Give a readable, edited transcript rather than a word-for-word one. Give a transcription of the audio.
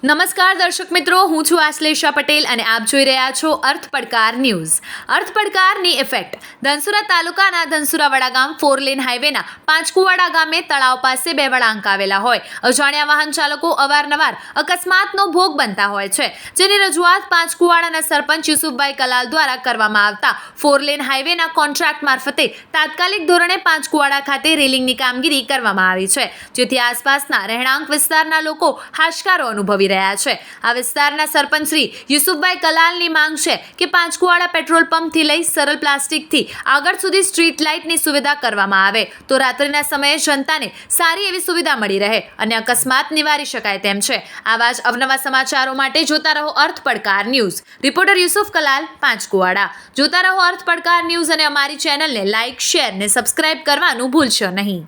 નમસ્કાર દર્શક મિત્રો, હું છું આશ્લેષા પટેલ અને આપ જોઈ રહ્યા છો અર્થ પડકાર ન્યૂઝ. અર્થ પડકારની ઇફેક્ટ. ધનસુરા તાલુકાના ધનસુરા વડાગામ 4 લેન હાઈવેના પાંચકુવાડા ગામે તળાવ પાસે બે વળાંક આવેલા હોય અજાણ્યા વાહન ચાલકો અવારનવાર અકસ્માતનો ભોગ બનતા હોય છે, જેની રજૂઆત પાંચકુવાડાના સરપંચ યુસુફભાઈ કલાલ દ્વારા કરવામાં આવતા 4 લેન હાઈવેના કોન્ટ્રાક્ટ મારફતે તાત્કાલિક ધોરણે પાંચકુવાડા ખાતે રેલિંગની કામગીરી કરવામાં આવી છે, જેથી આસપાસના રહેણાંક વિસ્તારના લોકો હાશકારો અનુભવી રહ્યા છે. આ વિસ્તારના સરપંચ શ્રી યુસુફભાઈ કલાલની માંગ છે કે પાંચકુવાડા પેટ્રોલ પંપથી લઈ સરળ પ્લાસ્ટિકથી આગળ સુધી સ્ટ્રીટ લાઇટની સુવિધા કરવામાં આવે તો રાત્રિના સમયે જનતાને સારી એવી સુવિધા મળી રહે અને અકસ્માત નિવારી શકાય તેમ છે. આવા જ અવનવા સમાચારો માટે જોતા રહો અર્થ પડકાર ન્યૂઝ. રિપોર્ટર યુસુફ કલાલ, પાંચકુવાડા. જોતા રહો અર્થ પડકાર ન્યૂઝ અને અમારી ચેનલને લાઇક, શેર ને સબસ્ક્રાઇબ કરવાનું ભૂલશો નહીં.